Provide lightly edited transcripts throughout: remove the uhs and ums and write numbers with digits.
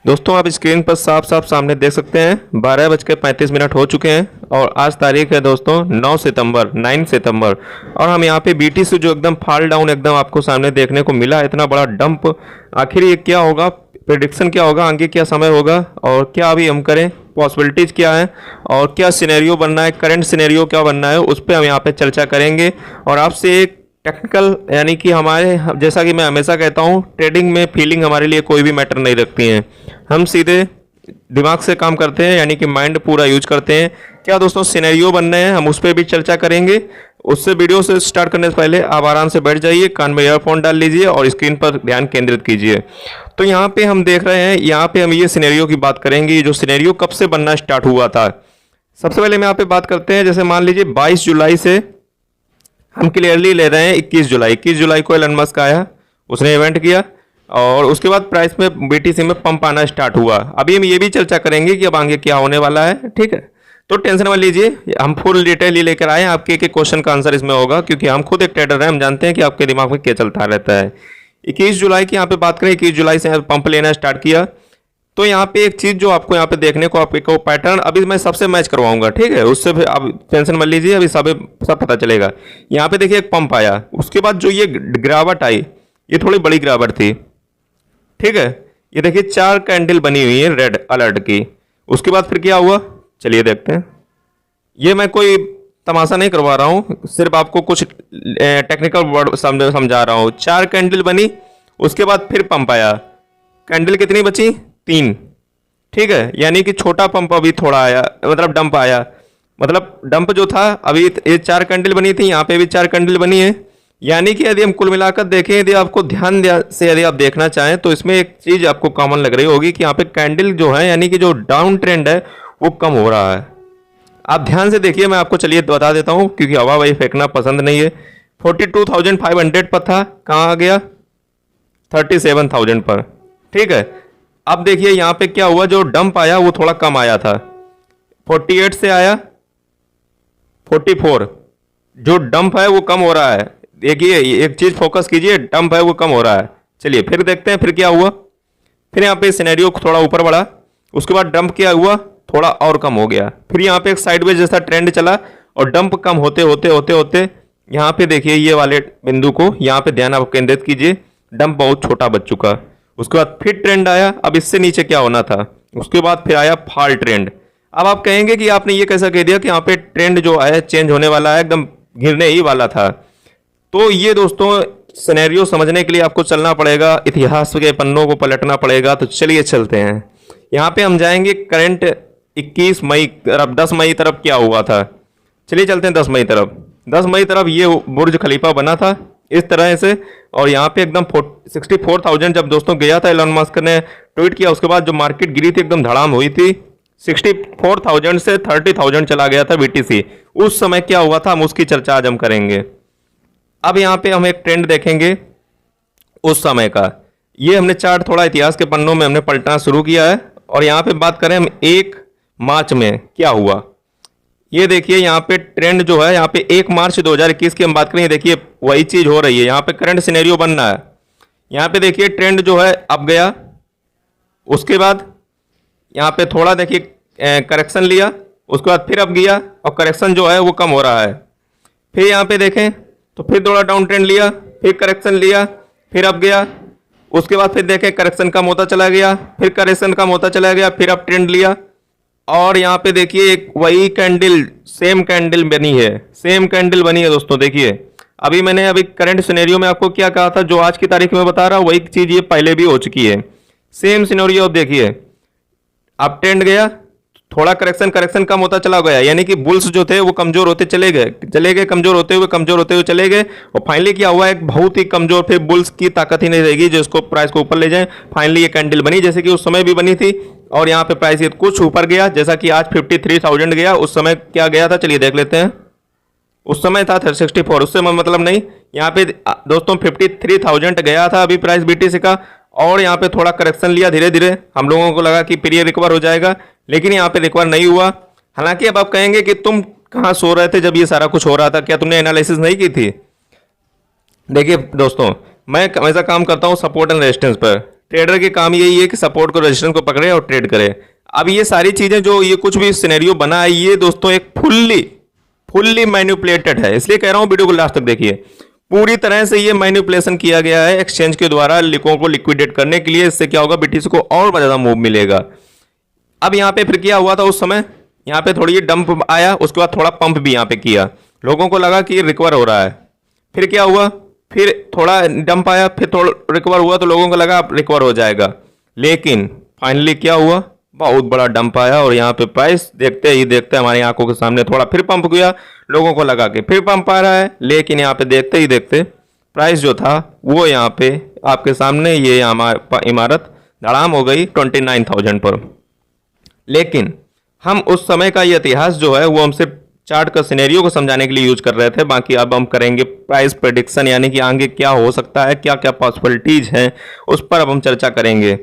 दोस्तों आप स्क्रीन पर साफ साफ सामने देख सकते हैं 12:35 हो चुके हैं और आज तारीख है दोस्तों 9 सितंबर। और हम यहाँ पे बीटीसी जो एकदम फॉल डाउन एकदम आपको सामने देखने को मिला, इतना बड़ा डंप। आखिर ये क्या होगा, प्रेडिक्शन क्या होगा, आगे क्या समय होगा और क्या अभी हम करें, पॉसिबिलिटीज़ क्या है और क्या सिनेरियो बनना है, करंट सिनेरियो क्या बनना है, उस पर हम यहाँ पे चर्चा करेंगे। और आपसे एक टेक्निकल यानी कि हमारे, जैसा कि मैं हमेशा कहता हूँ, ट्रेडिंग में फीलिंग हमारे लिए कोई भी मैटर नहीं रखती है। हम सीधे दिमाग से काम करते हैं, यानी कि माइंड पूरा यूज करते हैं। क्या दोस्तों सिनेरियो बनने हैं, हम उस पर भी चर्चा करेंगे। उससे वीडियो से स्टार्ट करने से पहले आप आराम से बैठ जाइए, कान में ईयरफोन डाल लीजिए और स्क्रीन पर ध्यान केंद्रित कीजिए। तो यहाँ पे हम देख रहे हैं, यहाँ पे हम ये सिनेरियो की बात करेंगे, जो सिनेरियो कब से बनना स्टार्ट हुआ था। सबसे पहले हम यहाँ पे बात करते हैं, जैसे मान लीजिए 22 जुलाई से हम क्लियरली ले रहे हैं 21 जुलाई को एलन मस्क आया, उसने इवेंट किया और उसके बाद प्राइस में बीटीसी में पंप आना स्टार्ट हुआ। अभी हम ये भी चर्चा करेंगे कि अब आगे क्या होने वाला है, ठीक है। तो टेंशन मत लीजिए, हम फुल डिटेल ही लेकर आए हैं, आपके एक क्वेश्चन का आंसर इसमें होगा, क्योंकि हम खुद एक ट्रेडर हैं, हम जानते हैं कि आपके दिमाग में क्या चलता रहता है। 21 जुलाई की यहाँ पे बात करें, 21 जुलाई से पंप लेना स्टार्ट किया। तो यहाँ पे एक चीज जो आपको यहाँ पे देखने को, आपको पैटर्न अभी मैं सबसे मैच करवाऊंगा, ठीक है, उससे फिर आप टेंशन मत लीजिए, अभी सब पता चलेगा। यहाँ पे देखिए एक पंप आया, उसके बाद जो ये गिरावट आई, ये थोड़ी बड़ी गिरावट थी, ठीक है। ये देखिए 4 कैंडल बनी हुई है रेड अलर्ट की। उसके बाद फिर क्या हुआ, चलिए देखते हैं। ये मैं कोई तमाशा नहीं करवा रहा हूँ, सिर्फ आपको कुछ टेक्निकल वर्ड समझा रहा हूँ। 4 कैंडल बनी, उसके बाद फिर पंप आया। कैंडल कितनी बची, 3, ठीक है। यानी कि छोटा पंप अभी थोड़ा आया, मतलब डंप आया, मतलब डंप जो था अभी ये 4 कैंडल बनी थी, यहाँ पे भी 4 कैंडल बनी है। यानी कि यदि हम कुल मिलाकर देखें, यदि आपको ध्यान से यदि आप देखना चाहें, तो इसमें एक चीज आपको कॉमन लग रही होगी कि यहाँ पे कैंडल जो है, यानी कि जो डाउन ट्रेंड है वो कम हो रहा है। आप ध्यान से देखिए, मैं आपको चलिए बता देता हूँ, क्योंकि हवा वही फेंकना पसंद नहीं है। 42,500 पर था, कहाँ आ गया, 37,000 पर, ठीक है। अब देखिए यहाँ पे क्या हुआ, जो डंप आया वो थोड़ा कम आया था, 48 से आया 44। जो डंप है वो कम हो रहा है, देखिए एक चीज फोकस कीजिए, डंप है वो कम हो रहा है। चलिए फिर देखते हैं फिर क्या हुआ। फिर यहाँ पे सिनेरियो थोड़ा ऊपर बढ़ा, उसके बाद डंप क्या हुआ, थोड़ा और कम हो गया। फिर यहाँ पे एक साइडवेज जैसा ट्रेंड चला और डंप कम होते होते होते होते यहाँ पे देखिए ये वाले बिंदु को, यहाँ पे ध्यान आप केंद्रित कीजिए, डंप बहुत छोटा बच चुका। उसके बाद फिर ट्रेंड आया, अब इससे नीचे क्या होना था, उसके बाद फिर आया फॉल ट्रेंड। अब आप कहेंगे कि आपने ये कैसा कह दिया कि यहाँ पे ट्रेंड जो है चेंज होने वाला है, एकदम गिरने ही वाला था। तो ये दोस्तों सिनेरियो समझने के लिए आपको चलना पड़ेगा, इतिहास के पन्नों को पलटना पड़ेगा। तो चलिए चलते हैं, यहाँ पे हम जाएंगे करंट 21 मई तरफ, 10 मई तरफ क्या हुआ था। चलिए चलते हैं 10 मई तरफ। 10 मई तरफ ये बुर्ज खलीफा बना था इस तरह से, और यहाँ पे एकदम 64,000 जब दोस्तों गया था, एलन मस्क ने ट्वीट किया, उसके बाद जो मार्केट गिरी थी एकदम धड़ाम हुई थी, 64,000 से 30,000 चला गया था बीटीसी। उस समय क्या हुआ था, हम उसकी चर्चा आज हम करेंगे। अब यहाँ पे हम एक ट्रेंड देखेंगे उस समय का। ये हमने चार्ट थोड़ा इतिहास के पन्नों में हमने पलटना शुरू किया है, और यहाँ पे बात करें हम 1 मार्च में क्या हुआ। ये देखिए यहाँ पे ट्रेंड जो है, यहाँ पे 1 मार्च 2021 की हम बात करें, देखिए वही चीज हो रही है, यहाँ पे करंट सिनेरियो बनना है। यहाँ पे देखिए ट्रेंड जो है अब गया, उसके बाद यहाँ पे थोड़ा देखिए करेक्शन लिया, उसके बाद फिर अब गया और करेक्शन जो है वो कम हो रहा है। फिर यहाँ पे देखें तो फिर थोड़ा डाउन ट्रेंड लिया, फिर करेक्शन लिया, फिर अब गया, उसके बाद फिर देखें करेक्शन कम होता चला गया, फिर करेक्शन कम होता चला गया, फिर अब ट्रेंड लिया। और यहाँ पे देखिए एक वही कैंडल, सेम कैंडल बनी है, सेम कैंडल बनी है दोस्तों। देखिए अभी मैंने अभी करंट सिनेरियो में आपको क्या कहा था, जो आज की तारीख में बता रहा हूँ वही चीज ये पहले भी हो चुकी है, सेम सिनेरियो। अब देखिए अब ट्रेंड गया, थोड़ा करेक्शन कम होता चला गया, यानी कि बुल्स जो थे वो कमजोर होते चले गए, कमजोर होते हुए चले गए, और फाइनली क्या हुआ, एक बहुत ही कमजोर, फिर बुल्स की ताकत ही नहीं रहेगी जो इसको प्राइस को ऊपर ले जाए। फाइनली ये कैंडल बनी, जैसे कि उस समय भी बनी थी, और यहाँ पे प्राइस ये कुछ ऊपर गया, जैसा कि आज 53,000 गया। उस समय क्या गया था, चलिए देख लेते हैं। उस समय था 64, उससे मतलब नहीं, यहाँ पे दोस्तों 53,000 गया था अभी प्राइस बीटीसी का, और यहाँ पे थोड़ा करेक्शन लिया धीरे धीरे। हम लोगों को लगा कि फिर ये रिकवर हो जाएगा, लेकिन यहाँ पे रिकवर नहीं हुआ। हालांकि अब आप कहेंगे कि तुम कहाँ सो रहे थे जब ये सारा कुछ हो रहा था, क्या तुमने एनालिसिस नहीं की थी। देखिए दोस्तों, मैं हमेशा काम करता हूँ सपोर्ट एंड रेजिस्टेंस पर, ट्रेडर के काम यही है कि सपोर्ट को, रेजिस्टेंस को पकड़े और ट्रेड करे। अब ये सारी चीजें जो ये कुछ भी सिनेरियो बना है, ये दोस्तों एक फुल्ली मैनिपुलेटेड है, इसलिए कह रहा हूं वीडियो को लास्ट तक देखिए। पूरी तरह से ये मैनिपुलेशन किया गया है एक्सचेंज के द्वारा लिकों को लिक्विडेट करने के लिए। इससे क्या होगा, बीटीसी को और ज्यादा मूव मिलेगा। अब यहाँ पे फिर क्या हुआ था उस समय, यहाँ पे थोड़ी डंप आया, उसके बाद थोड़ा पंप भी यहाँ पे किया, लोगों को लगा कि रिकवर हो रहा है। फिर क्या हुआ, फिर थोड़ा डंप आया, फिर थोड़ा रिकवर हुआ, तो लोगों को लगा अब रिकवर हो जाएगा। लेकिन फाइनली क्या हुआ, बहुत बड़ा डंप आया और यहाँ पे प्राइस देखते ही देखते हमारी आंखों के सामने थोड़ा फिर पंप किया, लोगों को लगा कि फिर पंप आ रहा है। लेकिन यहाँ पे देखते ही देखते प्राइस जो था वो यहाँ पे आपके सामने ये इमारत धड़ाम हो गई 29,000 पर। लेकिन हम उस समय का ये इतिहास जो है वो हम सिर्फ चार्ट का सिनेरियो को समझाने के लिए यूज कर रहे थे। बाकी अब हम करेंगे प्राइस प्रेडिक्शन, यानी कि आगे क्या हो सकता है, क्या क्या पॉसिबिलिटीज हैं, उस पर अब हम चर्चा करेंगे।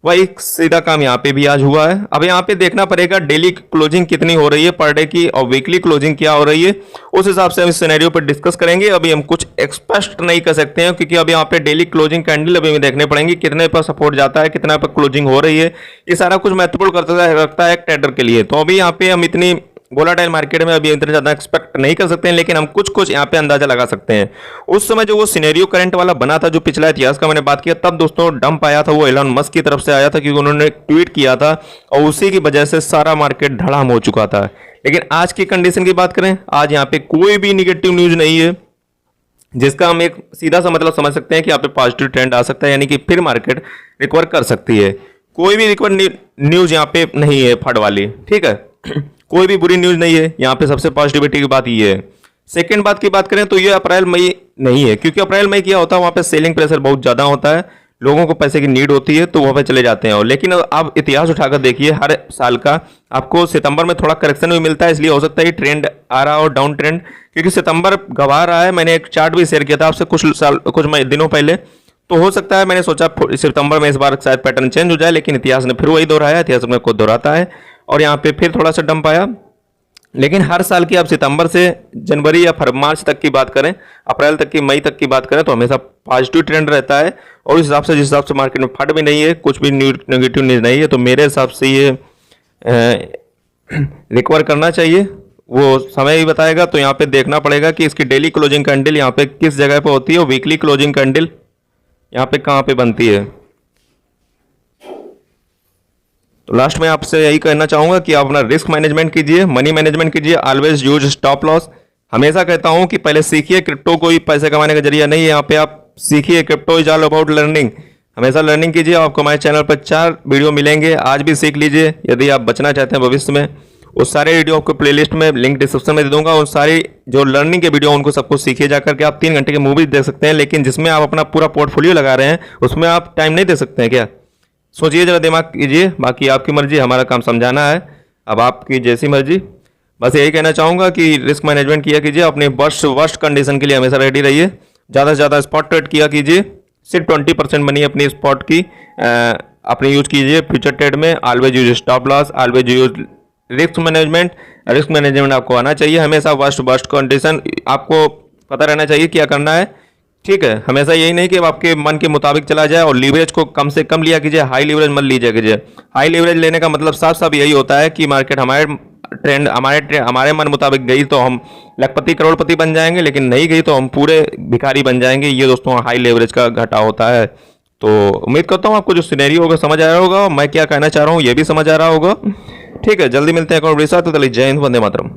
वही सीधा काम यहाँ पे भी आज हुआ है। अब यहाँ पे देखना पड़ेगा डेली क्लोजिंग कितनी हो रही है पर डे की, और वीकली क्लोजिंग क्या हो रही है, उस हिसाब से हम इस सिनेरियो पर डिस्कस करेंगे। अभी हम कुछ स्पष्ट नहीं कर सकते हैं क्योंकि अब यहाँ पे डेली क्लोजिंग कैंडल अभी हमें देखने पड़ेंगे, कितने पर सपोर्ट जाता है, कितना पर क्लोजिंग हो रही है, ये सारा कुछ महत्वपूर्ण रखता है एक ट्रेडर के लिए। तो अभी यहाँ पे हम इतनी वोलाटाइल मार्केट में अभी इतना ज़्यादा एक्सपेक्ट नहीं कर सकते हैं, लेकिन हम कुछ यहाँ पे अंदाजा लगा सकते हैं। उस समय जो वो सिनेरियो करंट वाला बना था, जो पिछला इतिहास का मैंने बात किया, तब दोस्तों डंप आया था, वो एलन मस्क की तरफ से आया था क्योंकि उन्होंने एक ट्वीट किया था और उसी की वजह से सारा मार्केट धड़ाम हो चुका था। लेकिन आज की कंडीशन की बात करें, आज यहाँ पे कोई भी निगेटिव न्यूज नहीं है, जिसका हम एक सीधा सा मतलब समझ सकते हैं कि यहाँ पे पॉजिटिव ट्रेंड आ सकता है, यानी कि फिर मार्केट रिकवर कर सकती है। कोई भी रिकवर न्यूज यहाँ पे नहीं है फट वाली, ठीक है, कोई भी बुरी न्यूज नहीं है। यहाँ पे सबसे पॉजिटिविटी की बात ये है। सेकंड बात की बात करें तो ये अप्रैल मई नहीं है, क्योंकि अप्रैल मई क्या होता है, वहाँ पे सेलिंग प्रेशर बहुत ज़्यादा होता है, लोगों को पैसे की नीड होती है तो वहाँ पे चले जाते हैं। और लेकिन आप इतिहास उठाकर देखिए, हर साल का आपको सितंबर में थोड़ा करेक्शन भी मिलता है, इसलिए हो सकता है ये ट्रेंड आ रहा हो डाउन ट्रेंड, क्योंकि सितंबर गवा रहा है। मैंने एक चार्ट भी शेयर किया था आपसे कुछ दिनों पहले, तो हो सकता है मैंने सोचा सितंबर में इस बार शायद पैटर्न चेंज हो जाए, लेकिन इतिहास ने फिर वही दोहराया, इतिहास में खुद दोहराता है। और यहाँ पे फिर थोड़ा सा डंप आया। लेकिन हर साल की आप सितंबर से जनवरी या मार्च तक की बात करें, अप्रैल तक की, मई तक की बात करें, तो हमेशा पॉजिटिव ट्रेंड रहता है। और इस हिसाब से जिस हिसाब से मार्केट में फट भी नहीं है, कुछ भी नेगेटिव न्यूज नहीं है, तो मेरे हिसाब से ये रिकवर करना चाहिए, वो समय ही बताएगा। तो यहाँ पे देखना पड़ेगा कि इसकी डेली क्लोजिंग कैंडल यहाँ पे किस जगह पे होती है और वीकली क्लोजिंग कैंडल यहाँ पे कहाँ पे बनती है। तो लास्ट में आपसे यही कहना चाहूंगा कि आप अपना रिस्क मैनेजमेंट कीजिए, मनी मैनेजमेंट कीजिए, ऑलवेज यूज स्टॉप लॉस। हमेशा कहता हूं कि पहले सीखिए, क्रिप्टो कोई पैसे कमाने का जरिया नहीं है, यहाँ पे आप सीखिए, crypto is all about learning. हमेशा लर्निंग कीजिए। आपको हमारे चैनल पर 4 वीडियो मिलेंगे, आज भी सीख लीजिए। यदि आप बचना चाहते हैं भविष्य में, उस सारे वीडियो आपको प्लेलिस्ट में लिंक डिस्क्रिप्शन में दे दूंगा। उन सारी जो लर्निंग के वीडियो उनको सबको सीखिए जाकर के। आप 3 घंटे की मूवी देख सकते हैं, लेकिन जिसमें आप अपना पूरा पोर्टफोलियो लगा रहे हैं उसमें आप टाइम नहीं दे सकते हैं क्या? सोचिए जरा, दिमाग कीजिए। बाकी आपकी मर्जी, हमारा काम समझाना है, अब आपकी जैसी मर्जी। बस यही कहना चाहूँगा कि रिस्क मैनेजमेंट किया कीजिए, अपने वर्स्ट कंडीशन के लिए हमेशा रेडी रहिए। ज़्यादा से ज़्यादा स्पॉट ट्रेड किया कीजिए, सिर्फ 20% मनी अपनी स्पॉट की अपने यूज कीजिए फ्यूचर ट्रेड में। Always use stop loss, always use risk management. Risk management आपको आना चाहिए, हमेशा वर्स्ट कंडीशन आपको पता रहना चाहिए क्या करना है, ठीक है। हमेशा यही नहीं कि आपके मन के मुताबिक चला जाए। और लीवरेज को कम से कम लिया कीजिए, हाई लीवरेज मत लीजिए कीजिए। हाई लीवरेज लेने का मतलब साफ साफ यही होता है कि मार्केट हमारे मन मुताबिक गई तो हम लखपति करोड़पति बन जाएंगे, लेकिन नहीं गई तो हम पूरे भिखारी बन जाएंगे। ये दोस्तों हाई लेवरेज का घाटा होता है। तो उम्मीद करता हूँ आपको जो सिनेरियो होगा समझ आ रहा होगा, मैं क्या कहना चाह रहा हूँ ये भी समझ आ रहा होगा, ठीक है। जल्दी मिलते हैं एक और वीडियो के साथ, तो जय हिंद, वंदे मातरम।